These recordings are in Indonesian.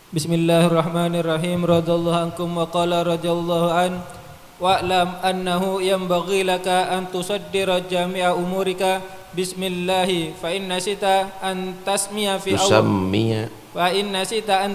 Bismillahirrahmanirrahim. Radallahu ankum wa qala radallahu an wa'lam annahu yanbaghi laka an tusaddira jami'a umurika bismillah fa inna sita an tasmiya fi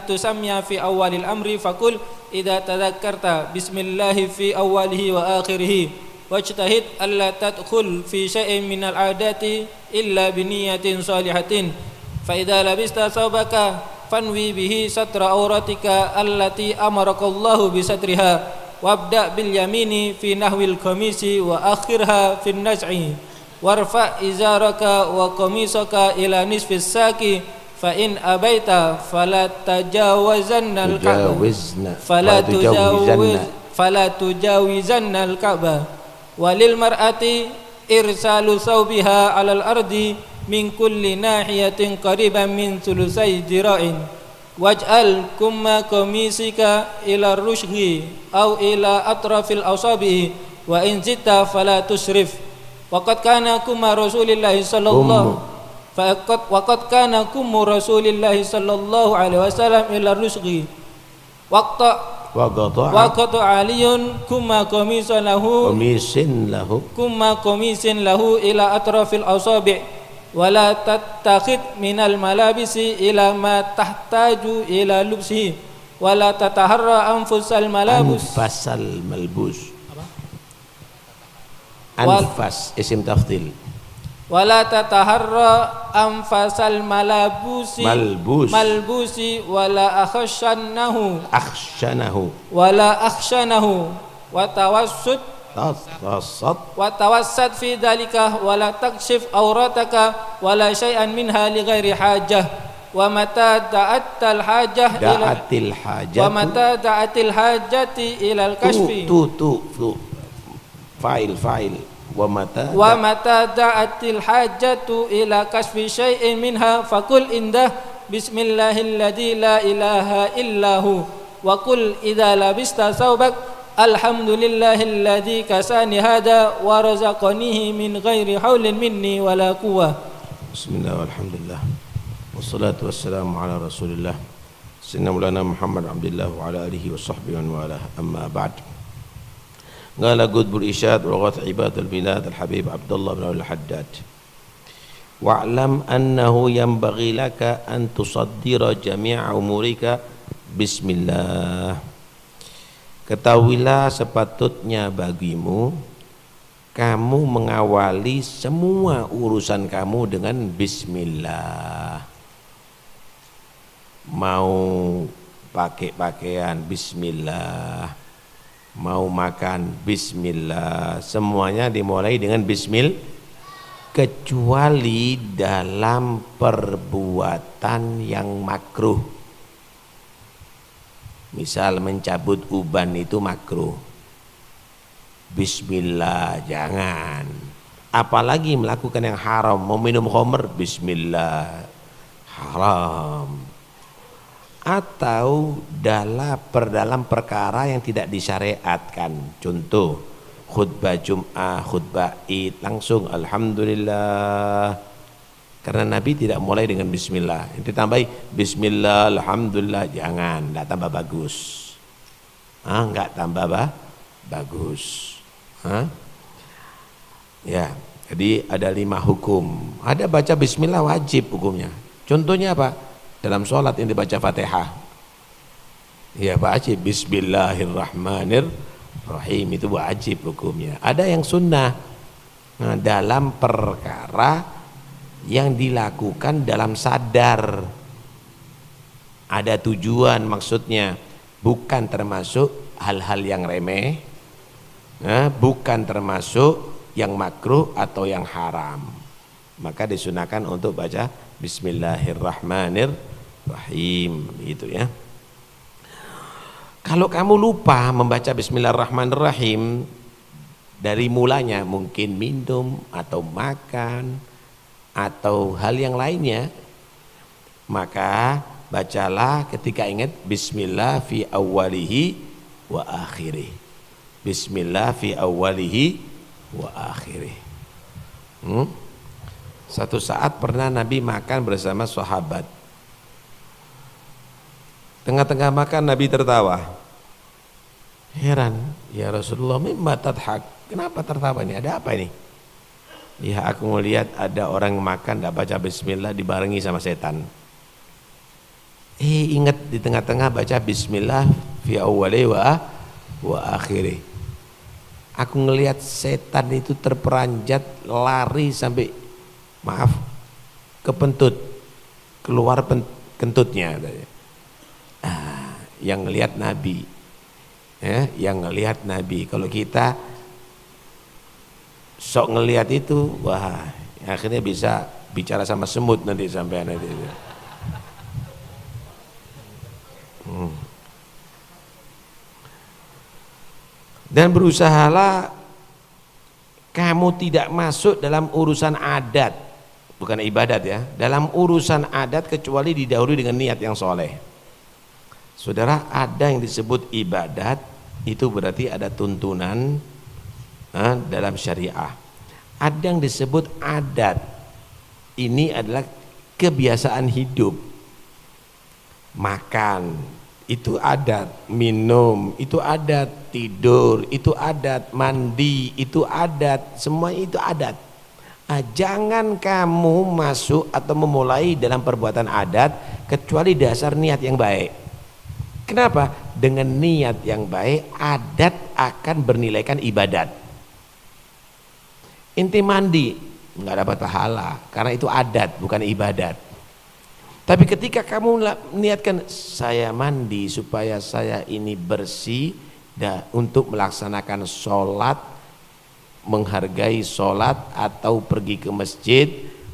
tusammiya fi awwalil amri faqul idza tadhakkarta bismillah fi awwalihi wa akhirih wajtahid alla tadkhul fi syai'in minal 'adati illa bi niyyatin shalihatin fa idza labista thawbaka fanwi bihi satra auratika allati amarakallahu bisatriha wabda bil yamini fi nahwil qamisi wa akhirha fi naz'i warfa izaraka wa qamisaka ila nisfis saki fa in abaita fala tajawazanna al-ka'bah walil mar'ati irsalu thawbiha 'alal ardi min kulli nahiyatin qariban min thulusai dira'in waj'al kumma qamisika ila rushhi aw ila atrafil asabihi wa in zitta fala tusrif waqad kana kumma rasulillahi sallallahu alaihi wasallam ila rushhi waqta aliyun kumma qamisin lahu ila atrafil asabi' wala tattakhid minal malabisi ila ma tahtaju ila lubsihi wala tataharra anfasal malbus anfas isim tafdhil wala tataharra anfasal malbusi wala akhshanahu wa tawassat fi dhalika wala takshif aurataka wala syai'an minha li ghairi hajah wa mata da'atil hajati ila al-kashfi fa'il wa mata da'atil hajatu ila kashfi syai'in minha faqul indah bismillahilladzi la ilaha illahu wa qul idza labista thawbak alhamdulillahilladzi kasani hada wa razaqanihi min ghairi haulin minni wala quwwah. Bismillah walhamdulillah wassalatu wassalamu ala rasulillah sayyidina maulana Muhammad abdillah wa ala alihi wa sahbihi wa ala amma ba'd. Qala qutbul isyad wa ghath ibadul bilad al-habib Abdullah bin al-Haddad wa'lam annahu yanbaghi laka an tusaddira jami'a umurika bismillah. Ketahuilah sepatutnya bagimu kamu mengawali semua urusan kamu dengan bismillah. Mau pakai pakaian bismillah, mau makan bismillah, semuanya dimulai dengan bismillah kecuali dalam perbuatan yang makruh. Misal mencabut uban itu makruh, bismillah jangan. Apalagi melakukan yang haram, mau minum khamr bismillah haram. Atau dalam perkara yang tidak disyariatkan, contoh khutbah Jum'ah, khutbah Id langsung alhamdulillah. Karena Nabi tidak mulai dengan bismillah. Itu tambahi bismillah alhamdulillah, jangan, enggak tambah bagus. Enggak tambah bagus. Ya, jadi ada 5 hukum. Ada baca bismillah wajib hukumnya. Contohnya apa? Dalam sholat yang dibaca Fatihah. Ya, wajib bismillahirrahmanirrahim, itu wajib hukumnya. Ada yang sunnah. Nah, dalam perkara yang dilakukan dalam sadar, ada tujuan maksudnya, bukan termasuk hal-hal yang remeh, bukan termasuk yang makruh atau yang haram, maka disunahkan untuk baca bismillahirrahmanirrahim gitu ya. Kalau kamu lupa membaca bismillahirrahmanirrahim dari mulanya, mungkin minum atau makan atau hal yang lainnya, maka bacalah ketika ingat bismillah fi awwalihi wa akhirih. Bismillah fi awwalihi wa akhirih. Satu saat pernah Nabi makan bersama sahabat. Tengah-tengah makan Nabi tertawa. Heran, ya Rasulullah, mimma tadhak? Kenapa tertawa ini? Ada apa ini? Ya, aku melihat ada orang makan tidak baca bismillah dibarengi sama setan. Ingat di tengah-tengah baca bismillah fi awwali wa akhiri. Aku ngelihat setan itu terperanjat lari sampai kepentut, keluar kentutnya. Yang ngelihat Nabi, yang ngelihat Nabi. Kalau kita sok ngelihat itu, wah, akhirnya bisa bicara sama semut nanti sampai nanti. Dan berusahalah kamu tidak masuk dalam urusan adat, bukan ibadat ya, dalam urusan adat kecuali didahului dengan niat yang soleh. Saudara, ada yang disebut ibadat, itu berarti ada tuntunan dalam syariah. Ada yang disebut adat, ini adalah kebiasaan hidup. Makan itu adat, minum itu adat, tidur itu adat, mandi itu adat, semua itu adat. Jangan kamu masuk atau memulai dalam perbuatan adat kecuali dasar niat yang baik. Kenapa? Dengan niat yang baik adat akan bernilaikan ibadat. Inti mandi nggak dapat pahala karena itu adat bukan ibadat. Tapi ketika kamu niatkan saya mandi supaya saya ini bersih untuk melaksanakan sholat, menghargai sholat atau pergi ke masjid,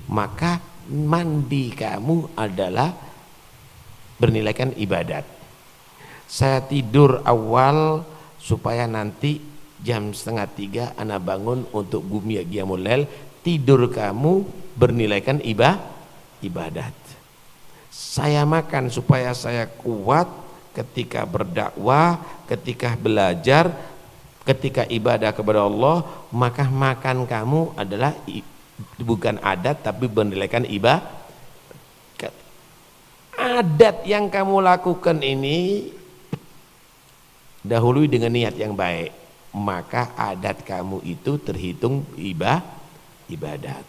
maka mandi kamu adalah bernilaikan ibadat. Saya tidur awal supaya nanti jam 2:30 anak bangun untuk qiyamul lail. Tidur kamu bernilaikan ibadat. Saya makan supaya saya kuat ketika berdakwah, ketika belajar, ketika ibadah kepada Allah, maka makan kamu adalah bukan adat tapi bernilaikan ibadat. Adat yang kamu lakukan ini dahului dengan niat yang baik, maka adat kamu itu terhitung ibadat.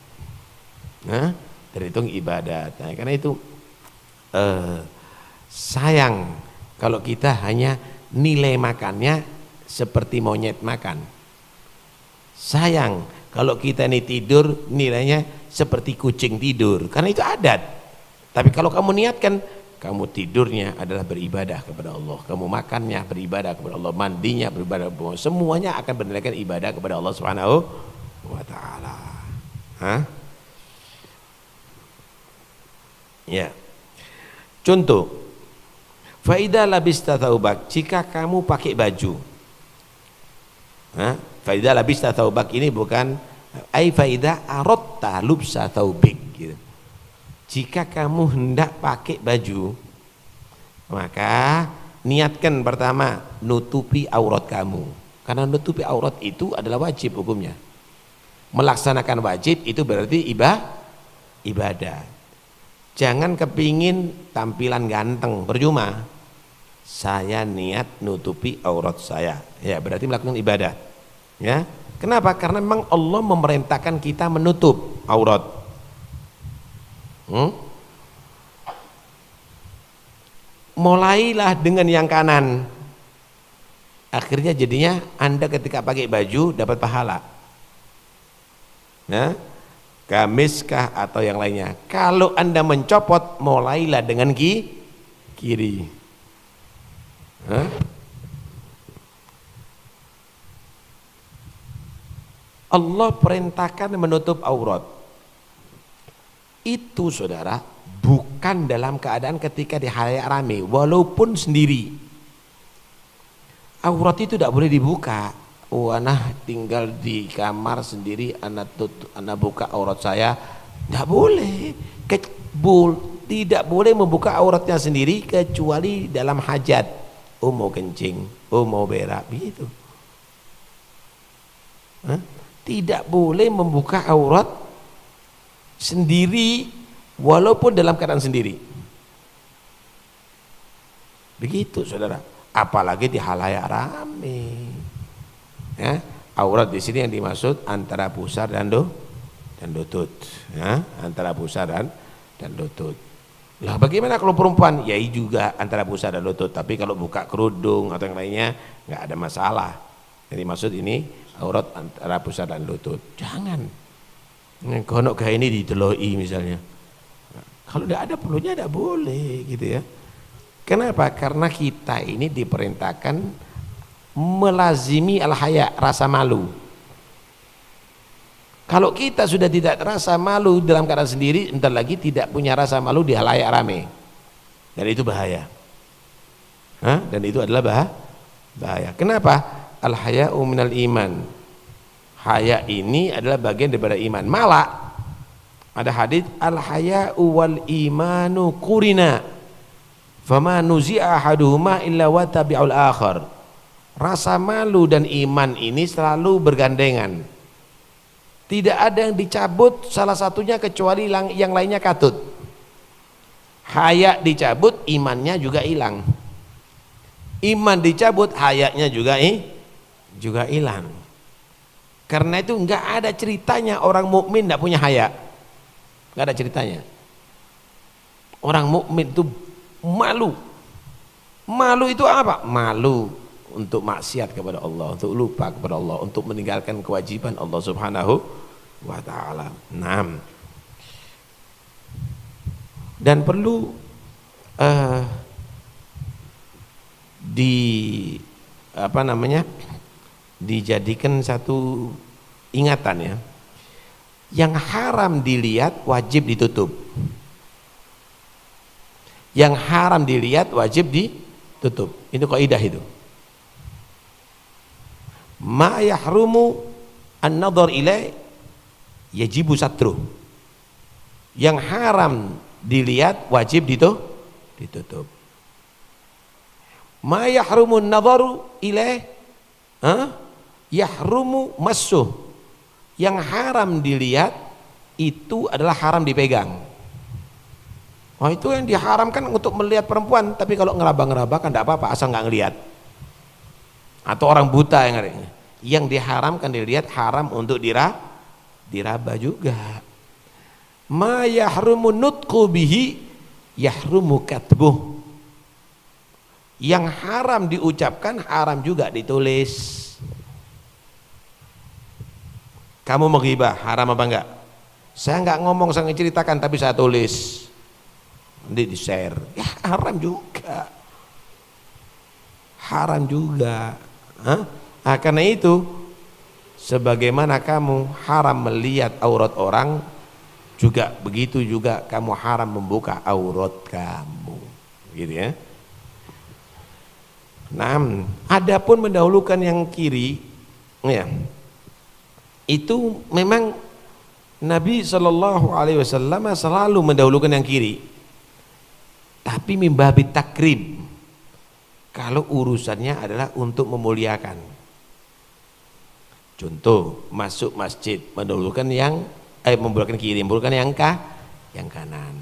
Terhitung ibadat. Nah, karena itu sayang kalau kita hanya nilai makannya seperti monyet makan. Sayang kalau kita ini tidur nilainya seperti kucing tidur, karena itu adat. Tapi kalau kamu niatkan, kamu tidurnya adalah beribadah kepada Allah, kamu makannya beribadah kepada Allah, mandinya beribadah kepada Allah, semuanya akan bernilaikan ibadah kepada Allah Subhanahu wa ta'ala. Ya. Contoh, faida labista taubak, jika kamu pakai baju. Faida labista taubak ini bukan faida arotta lubsa taubik gitu. Jika kamu hendak pakai baju, maka niatkan pertama nutupi aurat kamu, karena nutupi aurat itu adalah wajib hukumnya. Melaksanakan wajib itu berarti ibadah. Jangan kepingin tampilan ganteng, percuma. Saya niat nutupi aurat saya, ya berarti melakukan ibadah. Ya, kenapa? Karena memang Allah memerintahkan kita menutup aurat. Mulailah dengan yang kanan, akhirnya jadinya Anda ketika pakai baju dapat pahala. Gamiskah atau yang lainnya. Kalau Anda mencopot, mulailah dengan kiri. Allah perintahkan menutup aurat. Itu saudara bukan dalam keadaan ketika di halayak rame, walaupun sendiri. Aurat itu tidak boleh dibuka. Anak tinggal di kamar sendiri, anak buka aurat saya, tidak boleh. Tidak boleh membuka auratnya sendiri kecuali dalam hajat. Mau kencing, mau berak, begitu. Tidak boleh membuka aurat sendiri walaupun dalam keadaan sendiri. Begitu saudara. Apalagi di halayak rame. Ya, aurat di sini yang dimaksud antara pusar dan lutut. Ya, antara pusar dan lutut. Lah bagaimana kalau perempuan? Ya juga antara pusar dan lutut. Tapi kalau buka kerudung atau yang lainnya nggak ada masalah. Jadi maksud ini aurat antara pusar dan lutut. Jangan. Konok kayak ini dideloi misalnya. Kalau tidak ada perlunya tidak boleh gitu ya. Kenapa? Karena kita ini diperintahkan melazimi al-haya, rasa malu. Kalau kita sudah tidak rasa malu dalam keadaan sendiri, entar lagi tidak punya rasa malu di halayak rame. Dan itu bahaya. Dan itu adalah bahaya. Kenapa? Al-haya'u minal iman. Haya ini adalah bagian daripada iman. Malah ada hadis al-haya'u wal imanu qurina. Fama nuzi'a ahaduhuma illa wa tabi'ul akhar. Rasa malu dan iman ini selalu bergandengan. Tidak ada yang dicabut salah satunya kecuali yang lainnya katut. Haya dicabut, imannya juga hilang. Iman dicabut, hayanya juga hilang. Karena itu enggak ada ceritanya orang mukmin enggak punya haya. Enggak ada ceritanya. Orang mukmin itu malu. Malu itu apa? Malu untuk maksiat kepada Allah, untuk lupa kepada Allah, untuk meninggalkan kewajiban Allah Subhanahu wa taala. 6. Dan perlu dijadikan satu ingatan ya. Yang haram dilihat wajib ditutup. Yang haram dilihat wajib ditutup. Itu kaidah itu. Ma yahrumu an-nadhar ilai yajibu satruh. Yang haram dilihat wajib ditutup. Ma yahrumu an-nadharu ilai yahrumu massuh. Yang haram dilihat itu adalah haram dipegang. Wah, itu yang diharamkan untuk melihat perempuan, tapi kalau ngeraba-ngeraba kan tidak apa-apa asal nggak ngelihat. Atau orang buta yang diharamkan dilihat haram untuk diraba juga. Ma yahrumu nutqu bihi yahrumu katbuh. Yang haram diucapkan haram juga ditulis. Kamu menghibah haram apa enggak? Saya enggak ngomong, saya ceritakan tapi saya tulis. Nanti di share. Ya haram juga. Haram juga. Karena itu sebagaimana kamu haram melihat aurat orang, juga begitu juga kamu haram membuka aurat kamu. Gitu ya. Nah, adapun mendahulukan yang kiri ya. Itu memang Nabi Shallallahu Alaihi Wasallam selalu mendahulukan yang kiri, tapi mimbabi takrim kalau urusannya adalah untuk memuliakan. Contoh masuk masjid mendahulukan memulakan kiri, mendahulukan yang kanan.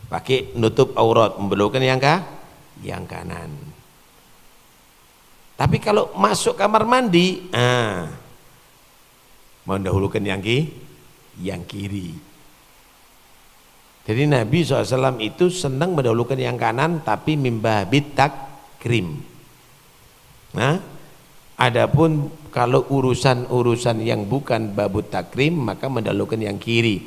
Pakai nutup aurat mendahulukan yang kanan. Tapi kalau masuk kamar mandi, mendahulukan yang kiri. Jadi Nabi SAW itu senang mendahulukan yang kanan, tapi mimbabit takrim. Nah, adapun kalau urusan-urusan yang bukan babut takrim, maka mendahulukan yang kiri.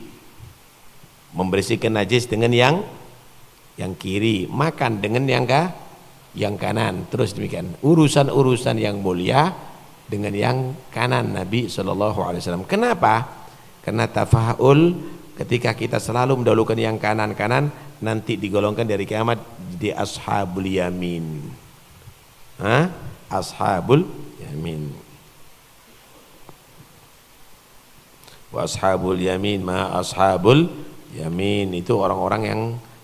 Membersihkan najis dengan yang kiri, makan dengan yang kanan. Terus demikian. Urusan-urusan yang mulia dengan yang kanan Nabi SAW. Kenapa? Karena tafa'ul, ketika kita selalu mendahulukan yang kanan-kanan, nanti digolongkan dari kiamat di ashabul yamin. Ashabul yamin. Wa ashabul yamin ma ashabul yamin, itu orang-orang yang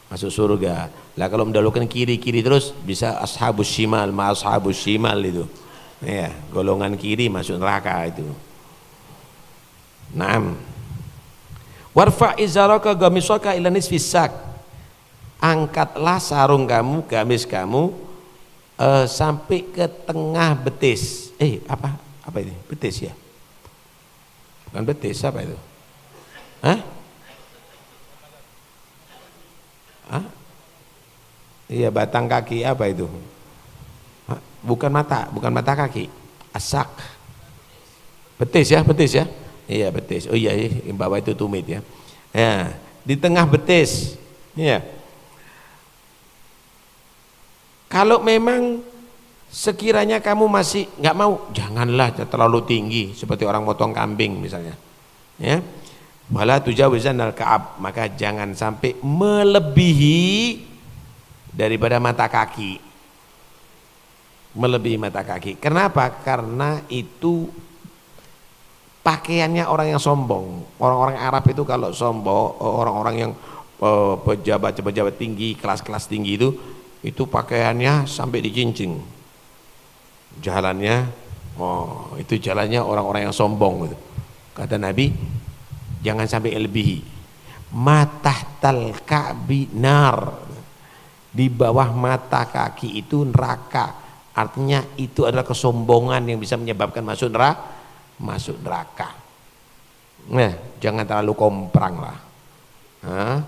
masuk surga. Lah kalau mendahulukan kiri-kiri terus bisa ashabus shimal ma ashabus shimal itu. Ya, golongan kiri masuk neraka itu. Naam. Warfa izaraka gamisaka ila nisfis sak. angkatlah sarung kamu, gamis kamu sampai ke tengah betis. Apa ini? Betis ya? Bukan betis, apa itu? Hah? Iya, batang kaki, apa itu? Bukan mata kaki. Asak. Betis ya? Iya, betis. Oh iya, yang bawah itu tumit ya. Ya, di tengah betis. Ya. Kalau memang sekiranya kamu masih nggak mau, janganlah terlalu tinggi seperti orang motong kambing misalnya. Ya. Wala tujawizan al-ka'ab, maka jangan sampai melebihi daripada mata kaki. Melebihi mata kaki. Kenapa? Karena itu pakaiannya orang yang sombong. Orang-orang Arab itu kalau sombong, orang-orang yang pejabat-pejabat tinggi, kelas-kelas tinggi itu pakaiannya sampai dicincing. Jalannya, itu jalannya orang-orang yang sombong gitu. Kata Nabi, jangan sampai lebihi. Matahtal ka'bi nar, di bawah mata kaki itu neraka. Artinya itu adalah kesombongan yang bisa menyebabkan masuk neraka. Nah, jangan terlalu komprang lah. Nah,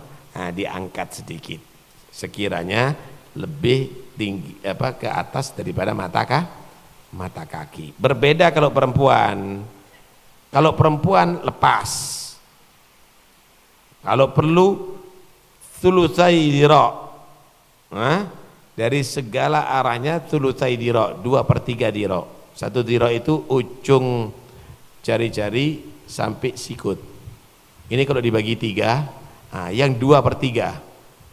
diangkat sedikit sekiranya lebih tinggi ke atas daripada mata kaki. Berbeda kalau perempuan. Kalau perempuan lepas. Kalau perlu thulutsai dira'. Dari segala arahnya thulutsai dira', 2/3 dira'. 1 dira' itu ujung jari-jari sampai sikut. Ini kalau dibagi 3, yang 2/3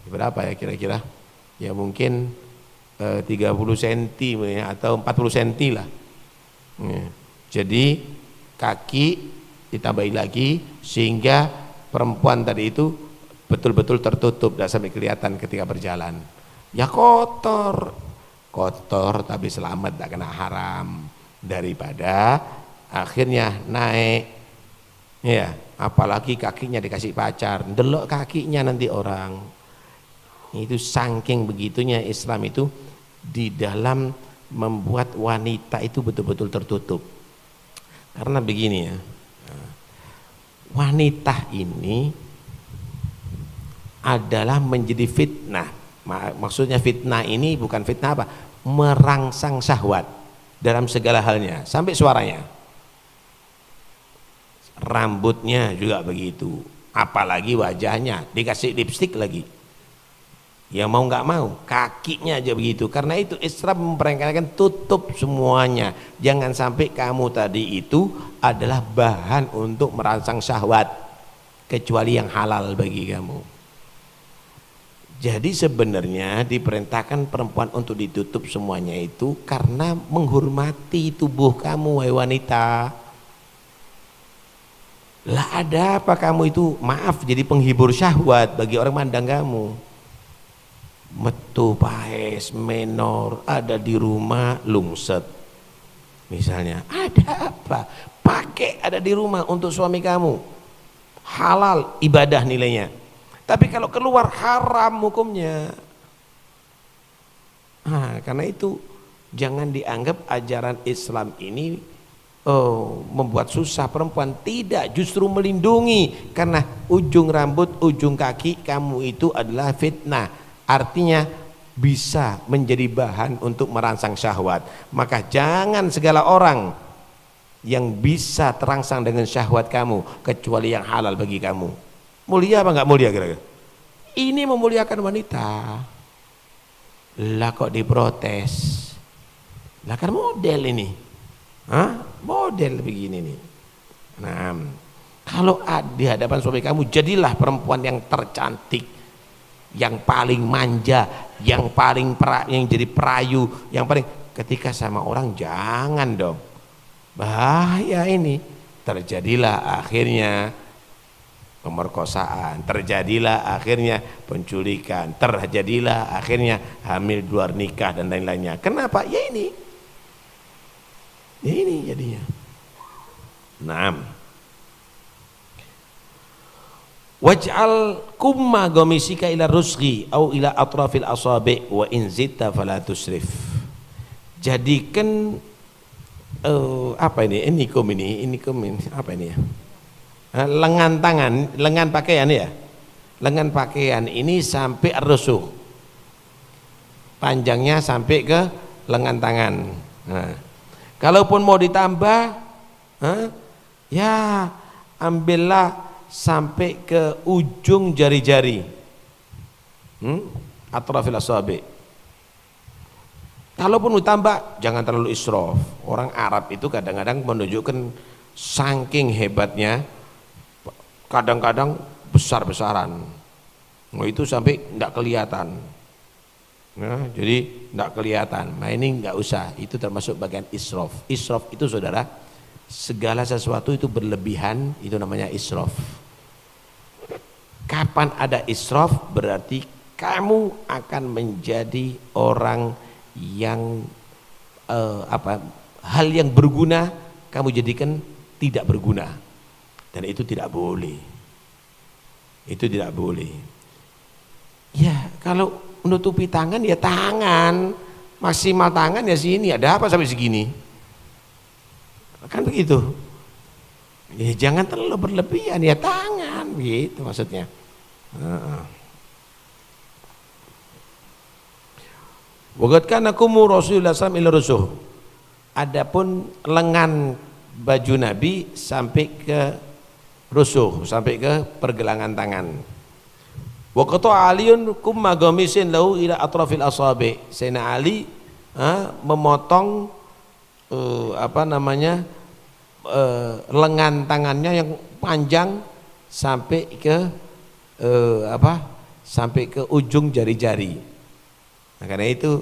berapa ya kira-kira? Ya mungkin 30 cm atau 40 cm lah. Jadi kaki ditambahin lagi sehingga perempuan tadi itu betul-betul tertutup, tidak sampai kelihatan ketika berjalan. Ya kotor tapi selamat, tidak kena haram, daripada akhirnya naik. Ya, apalagi kakinya dikasih pacar, delok kakinya nanti orang. Itu saking begitunya Islam itu di dalam membuat wanita itu betul-betul tertutup. Karena begini ya, wanita ini adalah menjadi fitnah. Maksudnya fitnah ini bukan fitnah apa? Merangsang syahwat dalam segala halnya, sampai suaranya. Rambutnya juga begitu, apalagi wajahnya, dikasih lipstik lagi. Ya mau nggak mau, kakinya aja begitu. Karena itu Islam memperkenalkan tutup semuanya. Jangan sampai kamu tadi itu adalah bahan untuk merangsang syahwat, kecuali yang halal bagi kamu. Jadi sebenarnya diperintahkan perempuan untuk ditutup semuanya itu karena menghormati tubuh kamu, wahai wanita. Lah ada apa kamu itu, maaf, jadi penghibur syahwat bagi orang mandang kamu. Metu paes menor ada di rumah lungset misalnya, ada apa, pakai ada di rumah untuk suami kamu, halal ibadah nilainya. Tapi kalau keluar haram hukumnya. Karena itu jangan dianggap ajaran Islam ini membuat susah perempuan. Tidak, justru melindungi. Karena ujung rambut, ujung kaki kamu itu adalah fitnah. Artinya bisa menjadi bahan untuk merangsang syahwat. Maka jangan segala orang yang bisa terangsang dengan syahwat kamu, kecuali yang halal bagi kamu. Mulia apa enggak mulia kira-kira? Ini memuliakan wanita. Lah kok diprotes? Lah kan model ini. Model begini nih. Nah, kalau di hadapan suami kamu, jadilah perempuan yang tercantik, yang paling manja, yang paling yang jadi perayu, yang paling, ketika sama orang jangan dong. Bahaya ini. Terjadilah akhirnya pemerkosaan, terjadilah akhirnya penculikan, terjadilah akhirnya hamil di luar nikah dan lain-lainnya. Kenapa? Ya ini jadinya. Nah, Waj'al kumma gomisika ila rusghi au ila atrafil asabi wa in zitta fala tusrif. Jadikan apa ini kum ini apa ini ya? Lengan tangan, lengan pakaian ya. Lengan pakaian ini sampai rusuh. Panjangnya sampai ke lengan tangan. Nah, kalaupun mau ditambah, ya ambillah sampai ke ujung jari-jari, atrafil asabi. Kalaupun ditambah, jangan terlalu israf. Orang Arab itu kadang-kadang menunjukkan saking hebatnya, kadang-kadang besar-besaran. Nah, itu sampai tidak kelihatan. Nah, jadi tidak kelihatan. Nah, ini nggak usah. Itu termasuk bagian israf. Israf itu saudara, segala sesuatu itu berlebihan, itu namanya israf. Kapan ada israf berarti kamu akan menjadi orang yang hal yang berguna kamu jadikan tidak berguna, dan itu tidak boleh. Itu tidak boleh. Ya, kalau menutupi tangan ya tangan, maksimal tangan ya sini, ada apa sampai segini? Kan begitu. Ya, jangan terlalu berlebihan, ya tangan gitu maksudnya. Waqad kana kumu Rasulullah sallallahu alaihi wasallam. Adapun lengan baju Nabi sampai ke rusuh, sampai ke pergelangan tangan. Wa qata Aliun kumma gamisin lahu ila atrafil asabi. Sayyidina Ali memotong lengan tangannya yang panjang sampai ke sampai ke ujung jari-jari. Nah, karena itu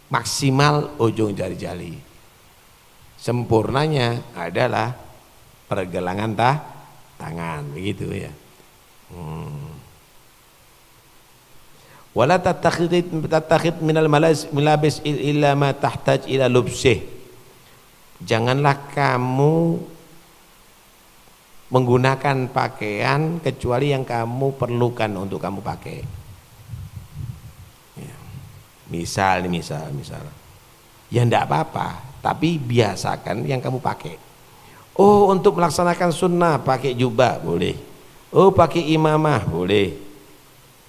maksimal ujung jari-jari. Sempurnanya adalah pergelangan tangan, begitu ya. Wala tattakhid minal malabis illa ma tahtaj ila lubsih. Janganlah kamu menggunakan pakaian kecuali yang kamu perlukan untuk kamu pakai. Ya. Misal, ya enggak apa-apa, tapi biasakan yang kamu pakai. Oh, untuk melaksanakan sunnah pakai jubah boleh. Oh, pakai imamah boleh.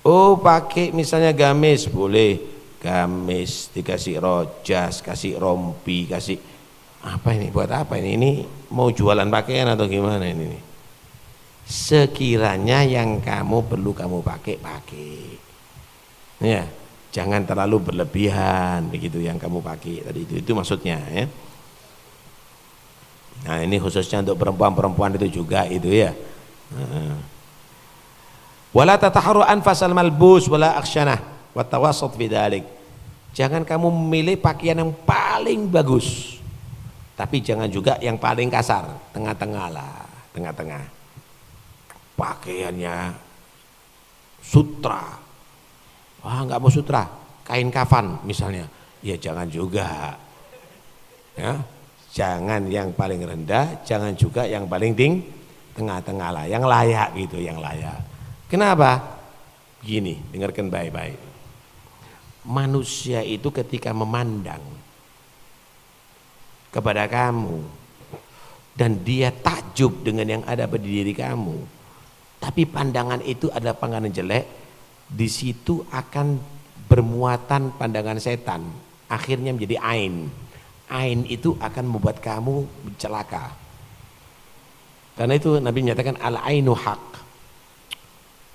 Oh, pakai misalnya gamis boleh. Gamis dikasih rojas, kasih rompi, kasih apa ini, buat apa ini? Ini mau jualan pakaian atau gimana ini? Sekiranya yang kamu perlu kamu pakai. Ya, jangan terlalu berlebihan begitu yang kamu pakai tadi itu maksudnya ya. Nah, ini khususnya untuk perempuan itu juga itu ya. Wala tataharu anfasal malbus wala aksyanah wa tawassut fi dzalik. Jangan kamu memilih pakaian yang paling bagus, tapi jangan juga yang paling kasar, tengah-tengah lah, tengah-tengah. Pakaiannya sutra, nggak mau sutra, kain kafan misalnya, ya jangan juga, ya jangan yang paling rendah, jangan juga yang paling tengah-tengah lah, yang layak gitu, yang layak. Kenapa? Gini, dengarkan baik-baik. Manusia itu ketika memandang kepada kamu dan dia takjub dengan yang ada pada diri kamu, tapi pandangan itu adalah pandangan jelek, di situ akan bermuatan pandangan setan, akhirnya menjadi ain. Ain itu akan membuat kamu celaka. Karena itu Nabi menyatakan al-ainu haq.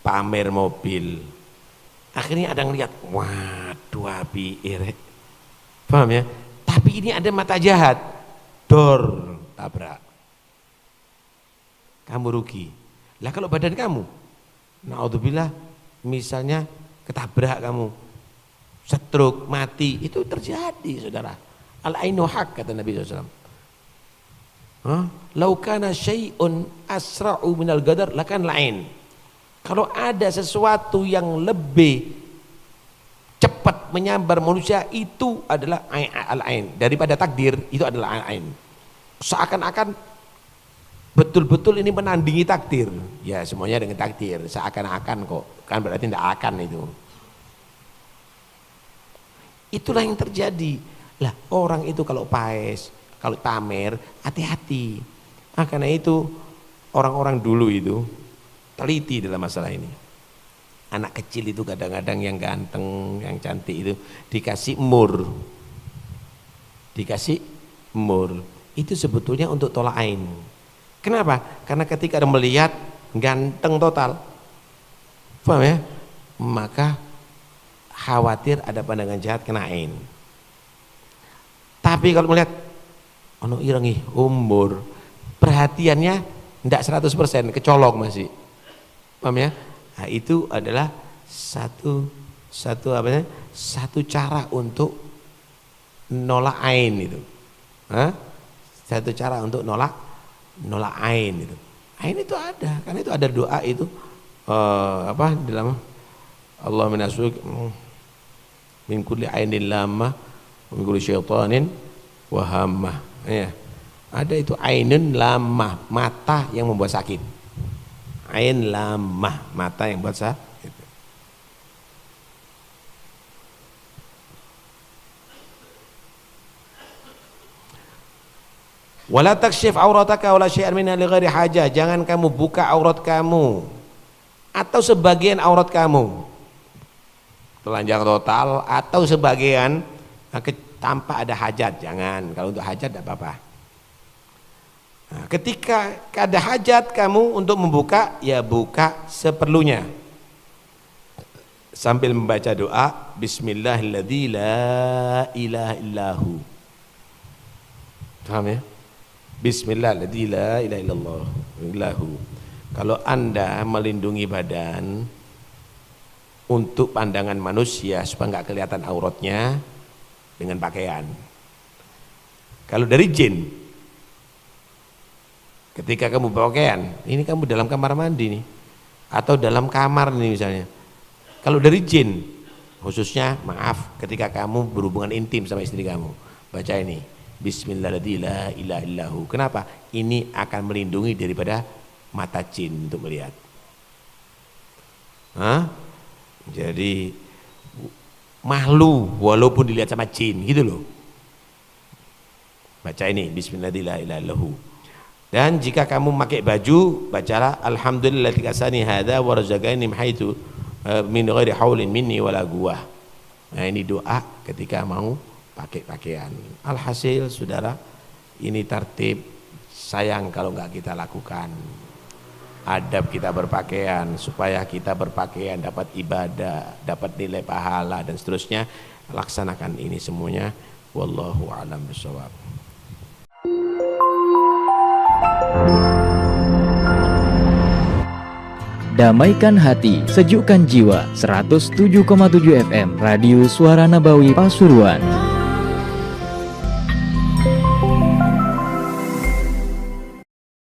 Pamer mobil, akhirnya ada yang lihat, waduh api irek, paham ya? Tapi ini ada mata jahat, dor tabrak, kamu rugi. Lah kalau badan kamu, naudzubillah, misalnya ketabrak kamu, stroke, mati, itu terjadi saudara. Al-ainu haq kata Nabi SAW. Lau kana syai'un asra'u minal gadar lakan lain. Kalau ada sesuatu yang lebih cepat menyambar manusia, itu adalah al-ain. Daripada takdir, itu adalah al-ain. Seakan-akan betul-betul ini menandingi takdir. Ya semuanya dengan takdir, seakan-akan kok, kan berarti tidak akan itu. Itulah yang terjadi. Lah orang itu kalau paes, kalau pamer, hati-hati. Karena itu orang-orang dulu itu teliti dalam masalah ini. Anak kecil itu kadang-kadang yang ganteng, yang cantik itu dikasih mur. Dikasih mur. Itu sebetulnya untuk tolak ain. Kenapa? Karena ketika dia melihat ganteng total, paham ya? Maka khawatir ada pandangan jahat kena ain. Tapi kalau melihat ono irangi umur, perhatiannya tidak 100%, kecolok masih. Paham ya? Nah, itu adalah satu cara untuk nolak ain itu. Satu cara untuk nolak ain itu. Ain itu ada, karena itu ada doa itu dalam Allah minasuk min kulli ainin lamah wa min kulli syaitanin wahamah. Ya. Ada itu ainun lamah, mata yang membuat sakit. Ain lamah, mata yang buat sakit. Wala takshif aurataka wala syai'an minha li ghairi hajah. Jangan kamu buka aurat kamu atau sebagian aurat kamu. Telanjang total atau sebagian tanpa ada hajat. Jangan. Kalau untuk hajat tidak apa-apa. Nah, ketika ada hajat kamu untuk membuka, ya buka seperlunya sambil membaca doa Bismillahilladzi la ilaha illahu. Paham ya? Bismillahilladzi la ilaha illallahu. Kalau Anda melindungi badan untuk pandangan manusia supaya nggak kelihatan auratnya dengan pakaian. Kalau dari jin, ketika kamu berpakaian, ini kamu dalam kamar mandi nih, atau dalam kamar nih misalnya. Kalau dari jin, khususnya maaf, ketika kamu berhubungan intim sama istri kamu, baca ini, Bismillahirrahmanirrahim, la ilaha illahu. Kenapa? Ini akan melindungi daripada mata jin untuk melihat. Jadi malu walaupun dilihat sama jin, gitu loh. Baca ini, Bismillahirrahmanirrahim, la ilaha illahu. Dan jika kamu pakai baju, bacalah alhamdulillah kasani hadza wa razaqani min haitsu min ghairi haulin minni wala quwwah. Nah, ini doa ketika mau pakai pakaian. Alhasil saudara, ini tertib, sayang kalau enggak kita lakukan. Adab kita berpakaian, supaya kita berpakaian dapat ibadah, dapat nilai pahala dan seterusnya. Laksanakan ini semuanya. Wallahu a'lam bishawab. Damaikan hati, sejukkan jiwa. 107,7 FM Radio Suara Nabawi Pasuruan.